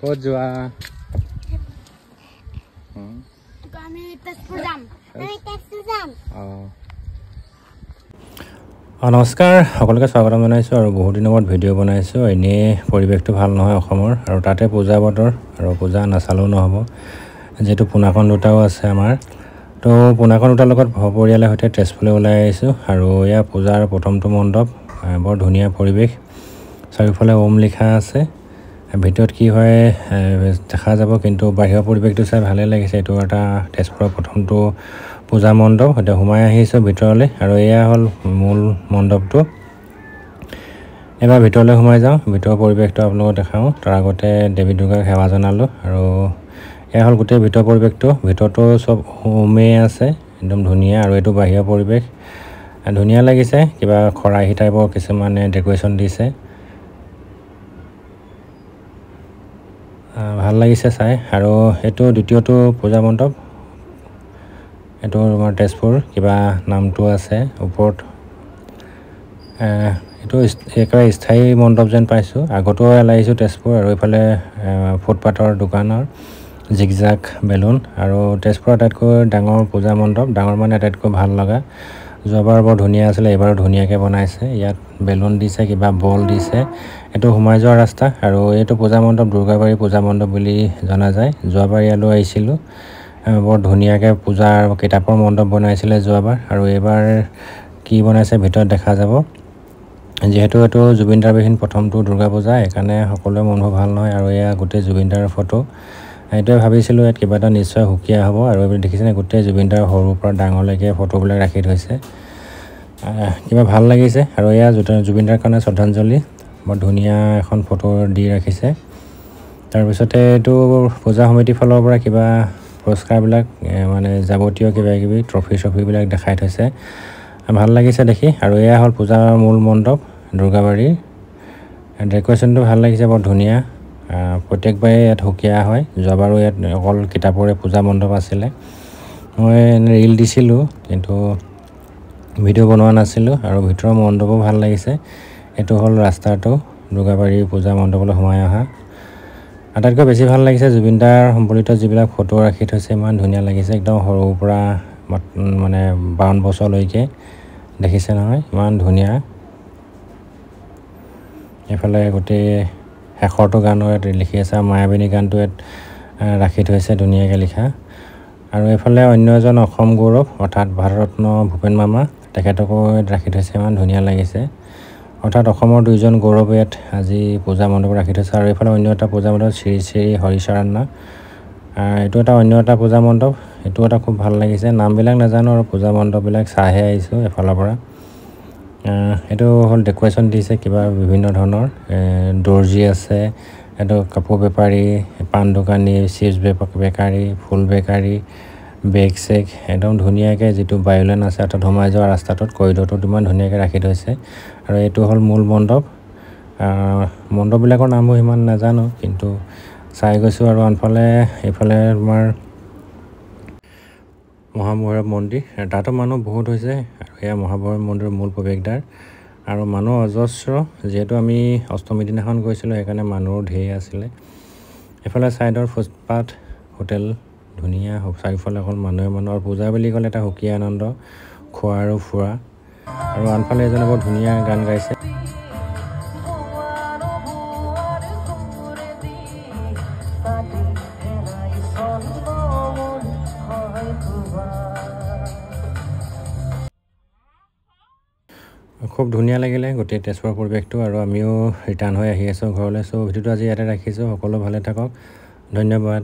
ক'ত যোৱা নমস্কাৰ সকলোকে স্বাগতম জনাইছোঁ আৰু বহুত দিনৰ মূৰত ভিডিঅ' বনাইছোঁ এনেই পৰিৱেশটো ভাল নহয় অসমৰ আৰু তাতে পূজা বতৰ আৰু পূজা নাচালেও নহ'ব যিহেতু পোনাকণ দুটাও আছে আমাৰ তো পোনাকণ দুটাৰ লগত সপৰিয়ালৰ সৈতে তেজপুৰলৈ ওলাই আহিছোঁ আৰু এয়া পূজাৰ প্ৰথমটো মণ্ডপ বৰ ধুনীয়া পৰিৱেশ চাৰিওফালে ওম লিখা আছে ভিতৰত কি হয় দেখা যাব কিন্তু বাহিৰৰ পৰিৱেশটো চাই ভালেই লাগিছে এইটো এটা তেজপুৰৰ প্ৰথমটো পূজা মণ্ডপ এতিয়া সোমাই আহিছোঁ ভিতৰলৈ আৰু এয়া হ'ল মূল মণ্ডপটো এবাৰ ভিতৰলৈ সোমাই যাওঁ ভিতৰৰ পৰিৱেশটো আপোনালোকক দেখাওঁ তাৰ আগতে দেৱী দুৰ্গাক সেৱা জনালোঁ আৰু এয়া হ'ল গোটেই ভিতৰৰ পৰিৱেশটো ভিতৰতো চব ওমেই আছে একদম ধুনীয়া আৰু এইটো বাহিৰৰ পৰিৱেশ ধুনীয়া লাগিছে কিবা খৰাহি টাইপৰ কিছুমানে ডেক'ৰেশ্যন দিছে ভাল লাগিছে চাই আৰু এইটো দ্বিতীয়টো পূজা মণ্ডপ এইটো আমাৰ তেজপুৰ কিবা নামটো আছে ওপৰত এইটো একেবাৰে স্থায়ী মণ্ডপ যেন পাইছোঁ আগতো লাগিছোঁ তেজপুৰ আৰু এইফালে ফুটপাথৰ দোকানৰ জিগজাক বেলুন আৰু তেজপুৰৰ আটাইতকৈ ডাঙৰ পূজা মণ্ডপ ডাঙৰ মানে আটাইতকৈ ভাল লগা যোৱাবাৰ বৰ ধুনীয়া আছিলে এইবাৰো ধুনীয়াকৈ বনাইছে ইয়াত বেলুন দিছে কিবা বল দিছে এইটো সোমাই যোৱা ৰাস্তা আৰু এইটো পূজা মণ্ডপ দুৰ্গাবাৰী পূজা মণ্ডপ বুলি জনা যায় যোৱাবাৰ ইয়ালৈ আহিছিলোঁ বৰ ধুনীয়াকৈ পূজাৰ কিতাপৰ মণ্ডপ বনাইছিলে যোৱাবাৰ আৰু এইবাৰ কি বনাইছে ভিতৰত দেখা যাব যিহেতু এইটো জুবিনদাৰবিহীন প্ৰথমটো দুৰ্গা পূজা সেইকাৰণে সকলোৰে মনবোৰ ভাল নহয় আৰু এয়া গোটেই জুবিনদাৰ ফটো এইটোৱে ভাবিছিলোঁ ইয়াত কিবা এটা নিশ্চয় সুকীয়া হ'ব আৰু এইবোৰ দেখিছেনে গোটেই জুবিনদাৰ সৰুৰ পৰা ডাঙৰলৈকে ফটোবিলাক ৰাখি থৈছে কিবা ভাল লাগিছে আৰু এয়া জুবিনদাৰ কাৰণে শ্ৰদ্ধাঞ্জলি বৰ ধুনীয়া এখন ফটো দি ৰাখিছে তাৰপিছতে এইটো পূজা সমিতিৰ ফালৰ পৰা কিবা পুৰস্কাৰবিলাক মানে যাৱতীয় কিবাকিবি ট্ৰফিবিলাক দেখাই থৈছে ভাল লাগিছে দেখি আৰু এয়া হ'ল পূজাৰ মূল মণ্ডপ দুৰ্গাবাৰীৰ ডেক'ৰেশ্যনটো ভাল লাগিছে বৰ ধুনীয়া প্ৰত্যেকবাৰে ইয়াত সুকীয়া হয় যোৱাবাৰো ইয়াত অকল কিতাপৰে পূজা মণ্ডপ আছিলে মই ৰীল দিছিলোঁ কিন্তু ভিডিঅ' বনোৱা নাছিলোঁ আৰু ভিতৰৰ মণ্ডপো ভাল লাগিছে এইটো হ'ল ৰাস্তাটো দুৰ্গাবাৰীৰ পূজা মণ্ডপলৈ সোমাই অহা আটাইতকৈ বেছি ভাল লাগিছে জুবিনদাৰ সম্বলিত যিবিলাক ফটো ৰাখি থৈছে ইমান ধুনীয়া লাগিছে একদম সৰুৰ পৰা মানে 52 বছৰলৈকে দেখিছে নহয় ইমান ধুনীয়া এইফালে গোটেই শেষৰটো গানো ইয়াত লিখি আছে মায়াবিনী গানটো ইয়াত ৰাখি থৈছে ধুনীয়াকৈ লিখা আৰু এইফালে অন্য এজন অসম গৌৰৱ অৰ্থাৎ ভাৰতৰত্ন ভূপেন মামা তেখেতকো ইয়াত ৰাখি থৈছে ইমান ধুনীয়া লাগিছে অৰ্থাৎ অসমৰ দুইজন গৌৰৱ ইয়াত আজি পূজা মণ্ডপ ৰাখি থৈছে আৰু এইফালে অন্য এটা পূজা মণ্ডপ শ্ৰী শ্ৰী হৰিচৰণা এইটো এটা অন্য এটা পূজা মণ্ডপ এইটো এটা খুব ভাল লাগিছে নামবিলাক নাজানো আৰু পূজা মণ্ডপবিলাক চাইহে আহিছোঁ এফালৰ পৰা এইটো হ'ল ডেক'ৰেশ্যন দিছে কিবা বিভিন্ন ধৰণৰ দৰ্জী আছে এইটো কাপোৰ বেপাৰী পাণ দোকানী চিপছ বেকাৰী ফুল বেকাৰী বেগ চেক একদম ধুনীয়াকৈ যিটো বায়ুলেন আছে অৰ্থাৎ সোমাই যোৱা ৰাস্তাটোত কৰিডৰটোত ইমান ধুনীয়াকৈ ৰাখি থৈছে আৰু এইটো হ'ল মূল মণ্ডপ মণ্ডপবিলাকৰ নামবোৰ ইমান নাজানো কিন্তু চাই গৈছোঁ আৰু আনফালে এইফালে তোমাৰ মহাভৈৰৱ মন্দিৰ তাতো মানুহ বহুত হৈছে আৰু এয়া মহাভৈৰৱ মন্দিৰৰ মূল প্ৰৱেশদ্বাৰ আৰু মানুহ অজস্ৰ যিহেতু আমি অষ্টমী দিনাখন গৈছিলোঁ সেইকাৰণে মানুহো ঢেৰ আছিলে এইফালে ছাইডৰ ফুটপাথ হোটেল ধুনীয়া চাৰিওফালে অকল মানুহৰ পূজা বুলি ক'লে এটা সুকীয়া আনন্দ খোৱা আৰু ফুৰা আৰু আনফালে এজনে বৰ ধুনীয়া গান গাইছে খুব ধুনীয়া লাগিলে গোটেই তেজপুৰৰ পৰিৱেশটো আৰু আমিও ৰিটাৰ্ণ হৈ আহি আছোঁ ঘৰলৈ ভিডিঅ'টো আজি ইয়াতে ৰাখিছোঁ সকলো ভালে থাকক ধন্যবাদ